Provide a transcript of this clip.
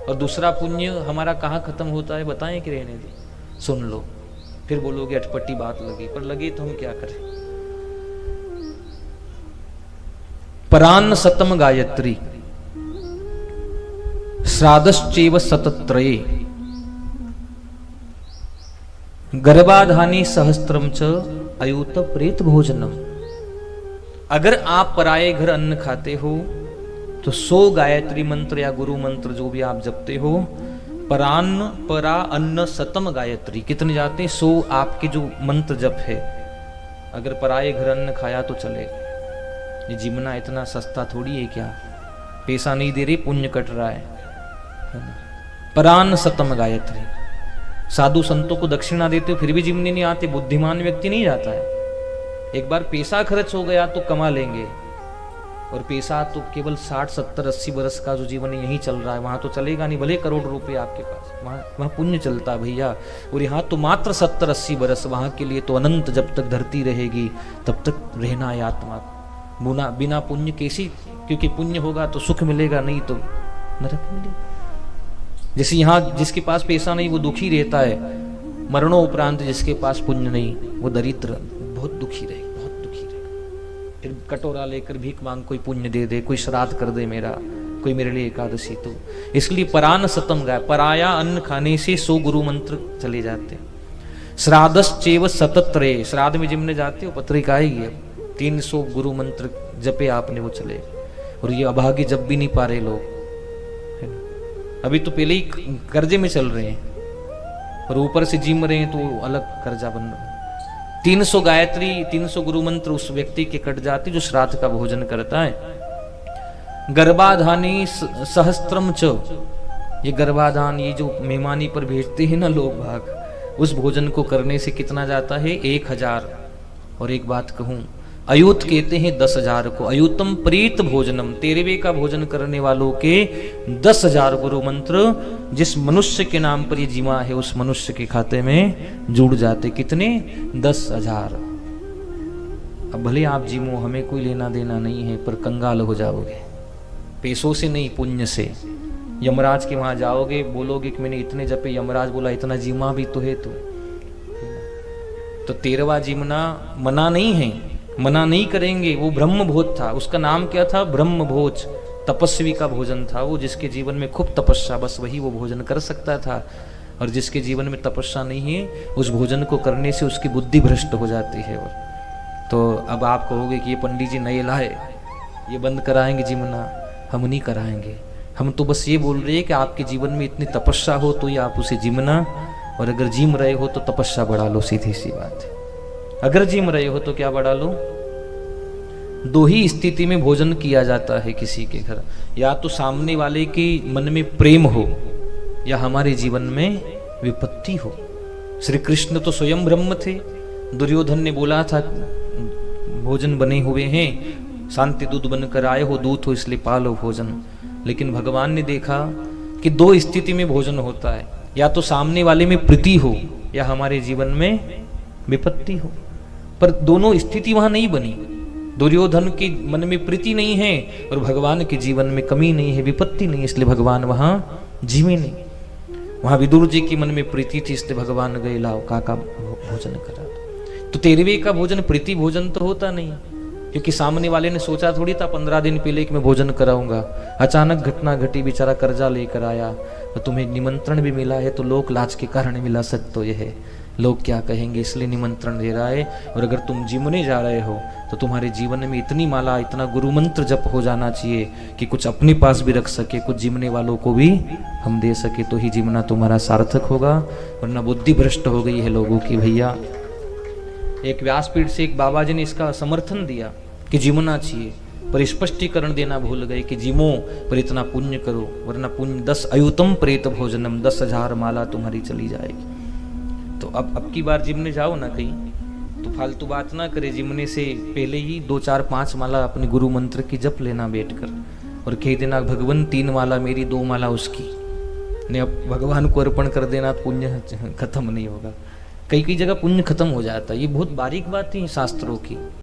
और दूसरा पुण्य हमारा कहाँ खत्म होता है बताएं कि रहने दे, सुन लो, फिर बोलोगे अटपटी बात लगी, पर लगी तो हम क्या करें। परान्न सतम गायत्री श्राद्धश्चैव सतत्रये गर्भाधानी सहस्त्रम च अयूत प्रेत भोजनम। अगर आप पराये घर अन्न खाते हो तो 100 गायत्री मंत्र या गुरु मंत्र जो भी आप जपते हो, परान्न परा अन्न सतम गायत्री कितने जाते हैं 100 आपके जो मंत्र जप है, अगर पराये घर अन्न खाया तो चलेगा। ये जीवना इतना सस्ता थोड़ी है क्या, पैसा नहीं दे रहे पुण्य कट रहा है ना? परान्न सतम गायत्री। साधु संतों को दक्षिणा देते हो फिर भी जिमने नहीं आते, बुद्धिमान व्यक्ति नहीं जाता है। एक बार पैसा खर्च हो गया तो कमा लेंगे, और पैसा तो केवल 60 70 80 बरस का जो जीवन यही चल रहा है, वहां तो चलेगा नहीं, भले करोड़ रुपए आपके पास, वहां पुण्य चलता है भैया। और यहाँ तो मात्र 70 80 बरस, वहां के लिए तो अनंत, जब तक धरती रहेगी तब तक रहना है आत्मा। बिना पुण्य कैसी, क्योंकि पुण्य होगा तो सुख मिलेगा, नहीं तो नरक मिलेगा। जैसे यहाँ जिसके पास पैसा नहीं वो दुखी रहता है, मरणोपरांत जिसके पास पुण्य नहीं वो दरिद्र बहुत दुखी रहेगा, बहुत दुखी रहेगा। फिर कटोरा लेकर भीख मांग, कोई पुण्य दे दे, कोई श्राद्ध कर दे मेरा, कोई मेरे लिए एकादशी। तो इसलिए परान्न सतम गाय, पराया अन्न खाने से 100 गुरु मंत्र चले जाते हैं। श्राद्धश्चैव सतत्रये, श्राद्ध में जिमने जाते हो पत्रिका आएगी, 300 गुरु मंत्र जपे आपने वो चले। और ये अभागी जब भी नहीं पा रहे लोग, अभी तो पहले ही कर्जे में चल रहे हैं और ऊपर से जिम रहे हैं तो अलग कर्जा बन रहा है। 300 गायत्री 300 गुरु मंत्र उस व्यक्ति के कट जाते जो श्राद्ध का भोजन करता है। गर्भाधानी सहस्त्रम च, ये गर्भाधान, ये जो मेहमानी पर भेजते हैं ना लोग भाग, उस भोजन को करने से कितना जाता है 1000। और एक बात कहूं, अयूत कहते हैं 10,000 को, अयूतम प्रीत भोजनम, 13वें का भोजन करने वालों के 10,000 गुरु मंत्र जिस मनुष्य के नाम पर ये जीवा है उस मनुष्य के खाते में जुड़ जाते। कितने? 10,000। अब भले आप जीवो, हमें कोई लेना देना नहीं है, पर कंगाल हो जाओगे, पैसों से नहीं पुण्य से। यमराज के वहां जाओगे, बोलोगे कि मैंने इतने जपे, यमराज बोला इतना जीवा भी तो है तो 13वां जीवना मना नहीं है, मना नहीं करेंगे। वो ब्रह्म भोज था, उसका नाम क्या था? ब्रह्म भोज, तपस्वी का भोजन था वो, जिसके जीवन में खूब तपस्या, बस वही वो भोजन कर सकता था। और जिसके जीवन में तपस्या नहीं है, उस भोजन को करने से उसकी बुद्धि भ्रष्ट हो जाती है। तो अब आप कहोगे कि ये पंडित जी नए लाए, ये बंद कराएंगे जिमना, हम नहीं कराएंगे। हम तो बस ये बोल रहे हैं कि आपके जीवन में इतनी तपस्या हो तो ये आप उसे जिमना, और अगर जिम रहे हो तो तपस्या बढ़ा लो, सीधी सी बात है। अगर जिम रहे हो तो क्या बढ़ा लो? 2 ही स्थिति में भोजन किया जाता है किसी के घर, या तो सामने वाले के मन में प्रेम हो, या हमारे जीवन में विपत्ति हो। श्री कृष्ण तो स्वयं ब्रह्म थे। दुर्योधन ने बोला था भोजन बने हुए हैं, शांति दूध बनकर आए हो, दूध हो इसलिए पालो भोजन। लेकिन भगवान ने देखा कि 2 स्थिति में भोजन होता है, या तो सामने वाले में प्रीति हो या हमारे जीवन में विपत्ति हो। पर दोनों स्थिति वहां नहीं बनी। दुर्योधन के मन में प्रीति नहीं है और भगवान के जीवन में कमी नहीं है, विपत्ति नहीं, इसलिए भगवान वहां जीवे नहीं। वहां विदुर जी के मन में प्रीति थी, इसलिए भगवान गए लाओ काका भोजन करा। तो 13वें का भोजन प्रीति भोजन तो होता नहीं, क्योंकि सामने वाले ने सोचा थोड़ी था 15 दिन पहले कि मैं भोजन कराऊंगा। अचानक घटना घटी, बेचारा कर्जा लेकर आया, तो तुम्हें निमंत्रण भी मिला है तो लोक लाज के कारण मिला, सच तो यह है, लोग क्या कहेंगे इसलिए निमंत्रण दे रहा है। और अगर तुम जिमने जा रहे हो तो तुम्हारे जीवन में इतनी माला, इतना गुरु मंत्र जप हो जाना चाहिए कि कुछ अपने पास भी रख सके, कुछ जिमने वालों को भी हम दे सके, तो ही जिमना तुम्हारा सार्थक होगा। वरना बुद्धि भ्रष्ट हो गई है लोगों की भैया। एक व्यासपीठ से एक बाबा जी ने इसका समर्थन दिया कि जिमना चाहिए, पर स्पष्टीकरण देना भूल गए कि जिमो पर इतना पुण्य करो, वरना पुण्य 10 अयुतम प्रेत भोजनम, 10,000 माला तुम्हारी चली जाएगी। तो अब की बार जिमने जाओ ना कहीं तो फालतू बात ना करे, जिमने से पहले ही 2 4 5 माला अपने गुरु मंत्र की जप लेना बैठकर, और कह देना भगवान 3 माला मेरी, 2 माला उसकी, ने अब भगवान को अर्पण कर देना, पुण्य खत्म नहीं होगा। कई कई जगह पुण्य खत्म हो जाता है। ये बहुत बारीक बात है शास्त्रों की।